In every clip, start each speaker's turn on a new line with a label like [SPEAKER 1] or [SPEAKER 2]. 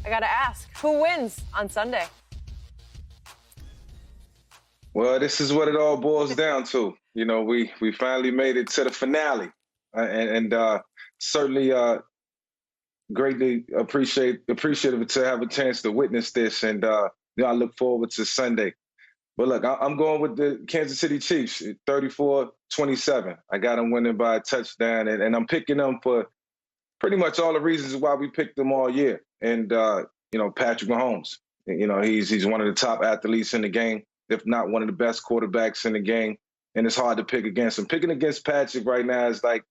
[SPEAKER 1] I got to ask, who wins on Sunday?
[SPEAKER 2] Well, this is what it all boils down to. You know, we finally made it to the finale, and certainly greatly appreciative to have a chance to witness this, and I look forward to Sunday. But look, I'm going with the Kansas City Chiefs, 34-27. I got them winning by a touchdown, and I'm picking them for pretty much all the reasons why we picked them all year. And Patrick Mahomes, he's one of the top athletes in the game, if not one of the best quarterbacks in the game. And it's hard to pick against him. Picking against Patrick right now is like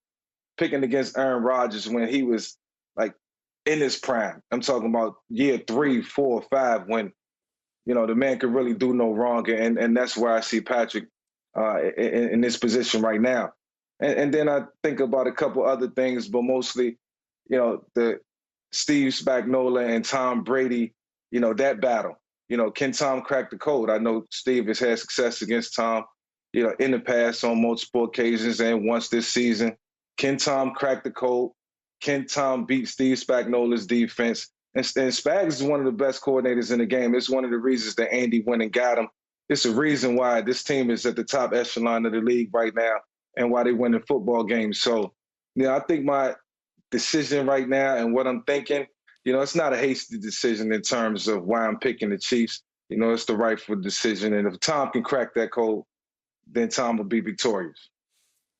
[SPEAKER 2] picking against Aaron Rodgers when he was like in his prime. I'm talking about year 3, 4, 5, when, the man could really do no wrong. And that's where I see Patrick in this position right now. And then I think about a couple other things, but mostly, the Steve Spagnuolo and Tom Brady, that battle. Can Tom crack the code? I know Steve has had success against Tom, in the past on multiple occasions and once this season. Can Tom crack the code? Can Tom beat Steve Spagnuolo's defense? And Spags is one of the best coordinators in the game. It's one of the reasons that Andy went and got him. It's a reason why this team is at the top echelon of the league right now and why they win the football games. So, I think my decision right now and what I'm thinking, it's not a hasty decision in terms of why I'm picking the Chiefs. It's the rightful decision. And if Tom can crack that code, then Tom will be victorious.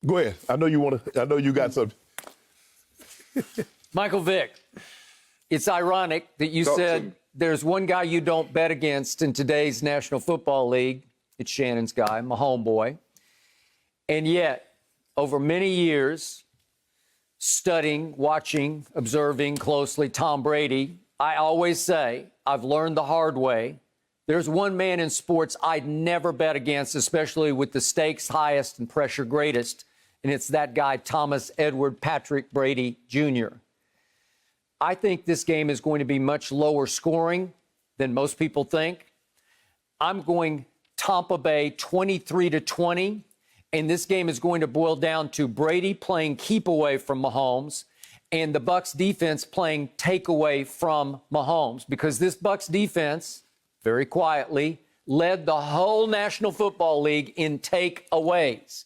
[SPEAKER 3] Go ahead. I know you got some.
[SPEAKER 4] Michael Vick, it's ironic that you said there's one guy you don't bet against in today's National Football League. It's Shannon's guy, my homeboy. And yet, over many years, studying, watching, observing closely Tom Brady, I always say, I've learned the hard way. There's one man in sports I'd never bet against, especially with the stakes highest and pressure greatest, and it's that guy, Thomas Edward Patrick Brady Jr. I think this game is going to be much lower scoring than most people think. I'm going Tampa Bay 23-20. And this game is going to boil down to Brady playing keep away from Mahomes and the Bucs defense playing take away from Mahomes, because this Bucs defense, very quietly, led the whole National Football League in takeaways.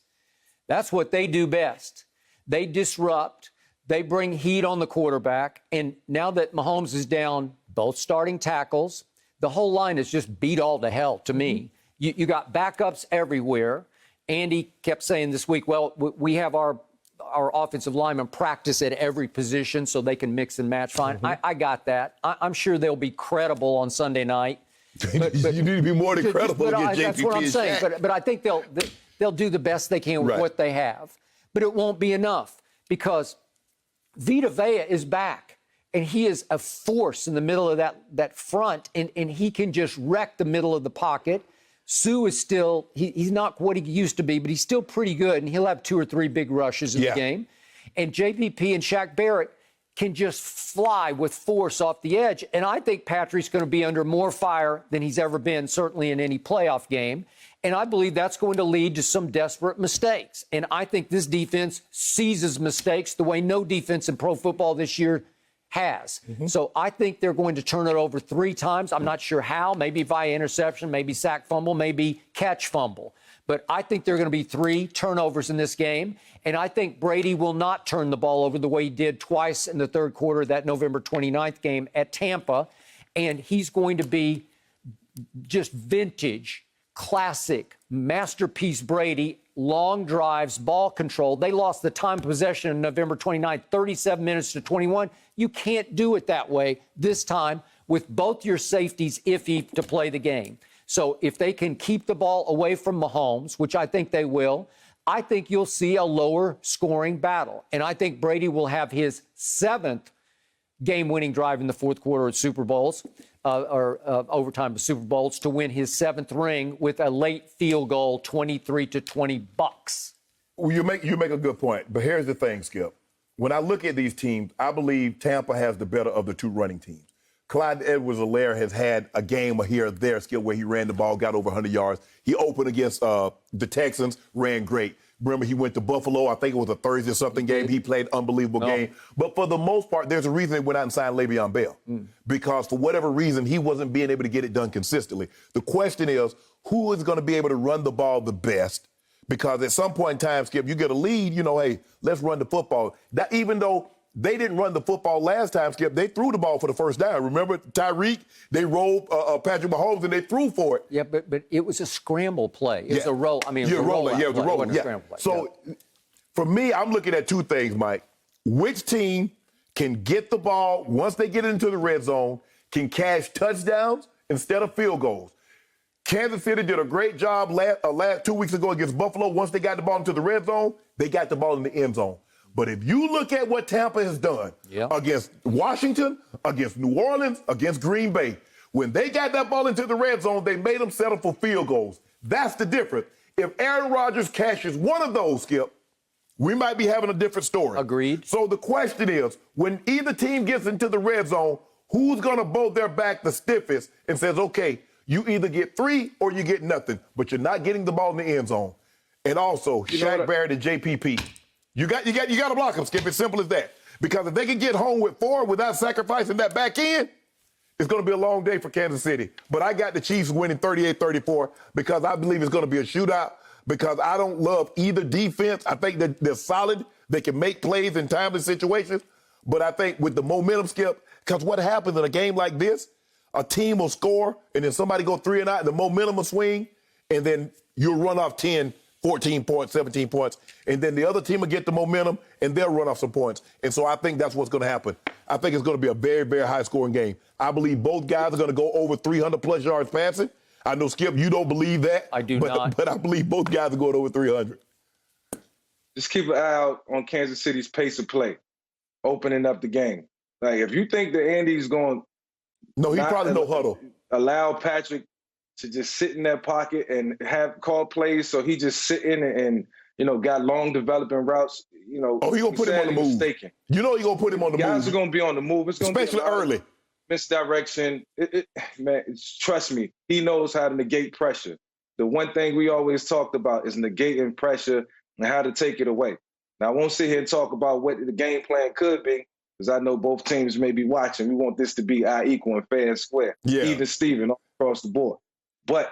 [SPEAKER 4] That's what they do best. They disrupt. They bring heat on the quarterback. And now that Mahomes is down both starting tackles, the whole line is just beat all to hell to me. You got backups everywhere. Andy kept saying this week, well, we have our offensive linemen practice at every position so they can mix and match fine. I got that. I'm sure they'll be credible on Sunday night.
[SPEAKER 3] But you need to be more than credible against JPP.
[SPEAKER 4] That's what I'm saying. But I think they'll do the best they can with what they have. But it won't be enough, because Vita Vea is back. And he is a force in the middle of that front, and he can just wreck the middle of the pocket. Sue is still, he's not what he used to be, but he's still pretty good, and he'll have 2 or 3 big rushes in the game. And JPP and Shaq Barrett can just fly with force off the edge. And I think Patrick's going to be under more fire than he's ever been, certainly in any playoff game. And I believe that's going to lead to some desperate mistakes. And I think this defense seizes mistakes the way no defense in pro football this year has. So I think they're going to turn it over 3 times. I'm not sure how, maybe via interception, maybe sack fumble, maybe catch fumble. But I think there are going to be 3 turnovers in this game. And I think Brady will not turn the ball over the way he did twice in the third quarter of that November 29th game at Tampa. And he's going to be just vintage, classic, masterpiece Brady, long drives, ball control. They lost the time of possession on November 29th, 37 minutes to 21. You can't do it that way this time with both your safeties iffy to play the game. So if they can keep the ball away from Mahomes, which I think they will, I think you'll see a lower scoring battle. And I think Brady will have his 7th game-winning drive in the fourth quarter at Super Bowls, overtime of Super Bowls, to win his 7th ring with a late field goal, 23-20 Bucs.
[SPEAKER 3] Well, you make a good point, but here's the thing, Skip. When I look at these teams, I believe Tampa has the better of the 2 running teams. Clyde Edwards-Helaire has had a game here or there, Skip, where he ran the ball, got over 100 yards. He opened against the Texans, ran great. Remember, he went to Buffalo. I think it was a Thursday or something game. He played an unbelievable game. But for the most part, there's a reason they went out and signed Le'Veon Bell. Because for whatever reason, he wasn't being able to get it done consistently. The question is, who is going to be able to run the ball the best? Because at some point in time, Skip, you get a lead, hey, let's run the football. That, even though they didn't run the football last time, Skip, they threw the ball for the first down. Remember Tyreek? They rolled Patrick Mahomes and they threw for it.
[SPEAKER 4] Yeah, but it was a scramble play. It was a roll. I mean, it was a roll.
[SPEAKER 3] Yeah, it was a roll.
[SPEAKER 4] Scramble play.
[SPEAKER 3] So for me, I'm looking at two things, Mike. Which team can get the ball once they get into the red zone, can cash touchdowns instead of field goals? Kansas City did a great job last 2 weeks ago against Buffalo. Once they got the ball into the red zone, they got the ball in the end zone. But if you look at what Tampa has done against Washington, against New Orleans, against Green Bay, when they got that ball into the red zone, they made them settle for field goals. That's the difference. If Aaron Rodgers cashes one of those, Skip, we might be having a different story.
[SPEAKER 4] Agreed.
[SPEAKER 3] So the question is, when either team gets into the red zone, who's going to bolt their back the stiffest and says, okay, you either get 3 or you get nothing, but you're not getting the ball in the end zone. And also, Shaq Barrett and JPP. You got to block them, Skip. It's simple as that. Because if they can get home with 4 without sacrificing that back end, it's going to be a long day for Kansas City. But I got the Chiefs winning 38-34 because I believe it's going to be a shootout because I don't love either defense. I think that they're solid. They can make plays in timely situations. But I think with the momentum, Skip, because what happens in a game like this, a team will score, and then somebody go 3 and out, and the momentum will swing, and then you'll run off 10, 14 points, 17 points, and then the other team will get the momentum, and they'll run off some points. And so I think that's what's going to happen. I think it's going to be a very, very high-scoring game. I believe both guys are going to go over 300-plus yards passing. I know, Skip, you don't believe that.
[SPEAKER 4] I do not.
[SPEAKER 3] But I believe both guys are going over 300.
[SPEAKER 2] Just keep an eye out on Kansas City's pace of play, opening up the game. Like, if you think that Andy's going –
[SPEAKER 3] no, he probably no huddle.
[SPEAKER 2] Allow Patrick to just sit in that pocket and have call plays, so he just sitting and got long developing routes.
[SPEAKER 3] Oh, he gonna put him on the move.
[SPEAKER 2] Mistaken.
[SPEAKER 3] He gonna put him on the move.
[SPEAKER 2] Guys are gonna be on the move. It's gonna
[SPEAKER 3] especially
[SPEAKER 2] be
[SPEAKER 3] early.
[SPEAKER 2] Misdirection. Man, trust me, he knows how to negate pressure. The one thing we always talked about is negating pressure and how to take it away. Now, I won't sit here and talk about what the game plan could be, because I know both teams may be watching. We want this to be equal and fair and square.
[SPEAKER 3] Yeah.
[SPEAKER 2] Even Steven all across the board. But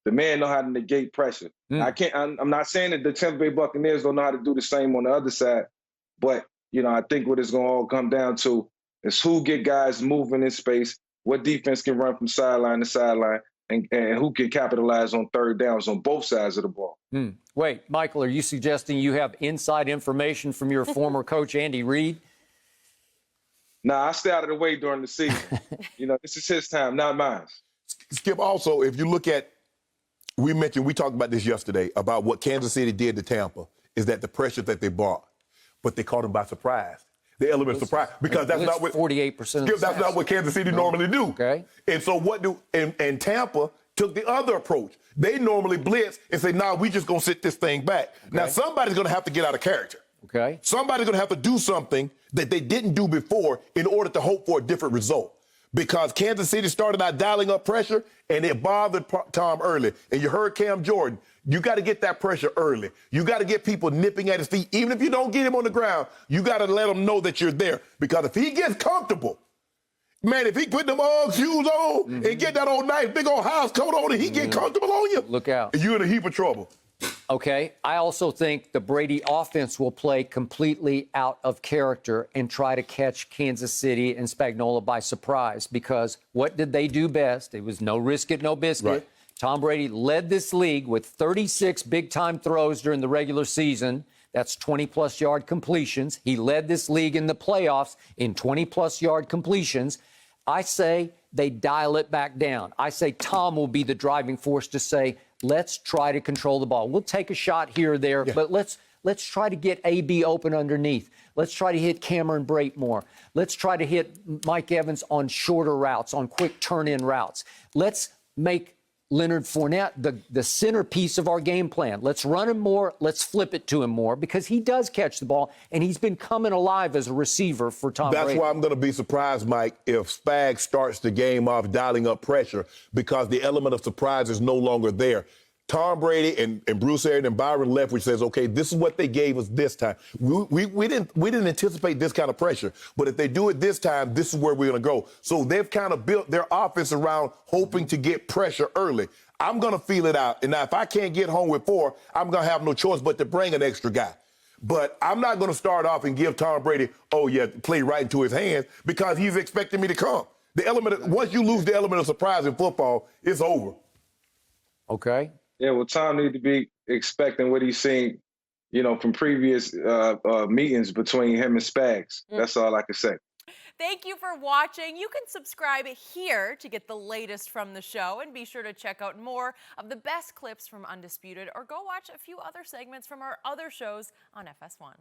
[SPEAKER 2] the man know how to negate pressure. I'm not saying that the Tampa Bay Buccaneers don't know how to do the same on the other side. But, I think what it's going to all come down to is who get guys moving in space, what defense can run from sideline to sideline, and who can capitalize on third downs on both sides of the ball.
[SPEAKER 4] Wait, Michael, are you suggesting you have inside information from your former coach, Andy Reid?
[SPEAKER 2] Nah, I stay out of the way during the season. This is his time, not mine.
[SPEAKER 3] Skip, also, if you look at, we talked about this yesterday, about what Kansas City did to Tampa, is that the pressure that they brought, but they caught them by surprise. The element of surprise, because that's not what
[SPEAKER 4] 48%.
[SPEAKER 3] Skip, that's not what Kansas City normally do.
[SPEAKER 4] Okay.
[SPEAKER 3] And so and Tampa took the other approach. They normally blitz and say, nah, we just gonna sit this thing back. Okay. Now somebody's gonna have to get out of character.
[SPEAKER 4] Okay. Somebody's
[SPEAKER 3] going to have to do something that they didn't do before in order to hope for a different result. Because Kansas City started out dialing up pressure, and it bothered Tom early. And you heard Cam Jordan. You got to get that pressure early. You got to get people nipping at his feet. Even if you don't get him on the ground, you got to let him know that you're there. Because if he gets comfortable, man, if he put them Ugg shoes on and get that old nice big old house coat on and he get comfortable on you,
[SPEAKER 4] look out.
[SPEAKER 3] You're in a heap of trouble.
[SPEAKER 4] Okay, I also think the Brady offense will play completely out of character and try to catch Kansas City and Spagnuolo by surprise, because what did they do best? It was no risk it, no biscuit.
[SPEAKER 3] Right.
[SPEAKER 4] Tom Brady led this league with 36 big-time throws during the regular season. That's 20-plus yard completions. He led this league in the playoffs in 20-plus yard completions. I say they dial it back down. I say Tom will be the driving force to say, let's try to control the ball. We'll take a shot here or there, but let's try to get AB open underneath. Let's try to hit Cameron Brate more. Let's try to hit Mike Evans on shorter routes, on quick turn-in routes. Let's make Leonard Fournette the centerpiece of our game plan. Let's run him more. Let's flip it to him more because he does catch the ball, and he's been coming alive as a receiver for Tom Brady.
[SPEAKER 3] That's why I'm going to be surprised, Mike, if Spags starts the game off dialing up pressure because the element of surprise is no longer there. Tom Brady and Bruce Arians and Byron Leftwich says, okay, this is what they gave us this time. We didn't anticipate this kind of pressure, but if they do it this time, this is where we're going to go. So they've kind of built their offense around hoping to get pressure early. I'm going to feel it out. And now if I can't get home with 4, I'm going to have no choice but to bring an extra guy. But I'm not going to start off and give Tom Brady, play right into his hands because he's expecting me to come. Once you lose the element of surprise in football, it's over.
[SPEAKER 4] Okay.
[SPEAKER 2] Yeah, well, Tom needs to be expecting what he's seen, from previous meetings between him and Spags. That's all I can say.
[SPEAKER 1] Thank you for watching. You can subscribe here to get the latest from the show, and be sure to check out more of the best clips from Undisputed, or go watch a few other segments from our other shows on FS1.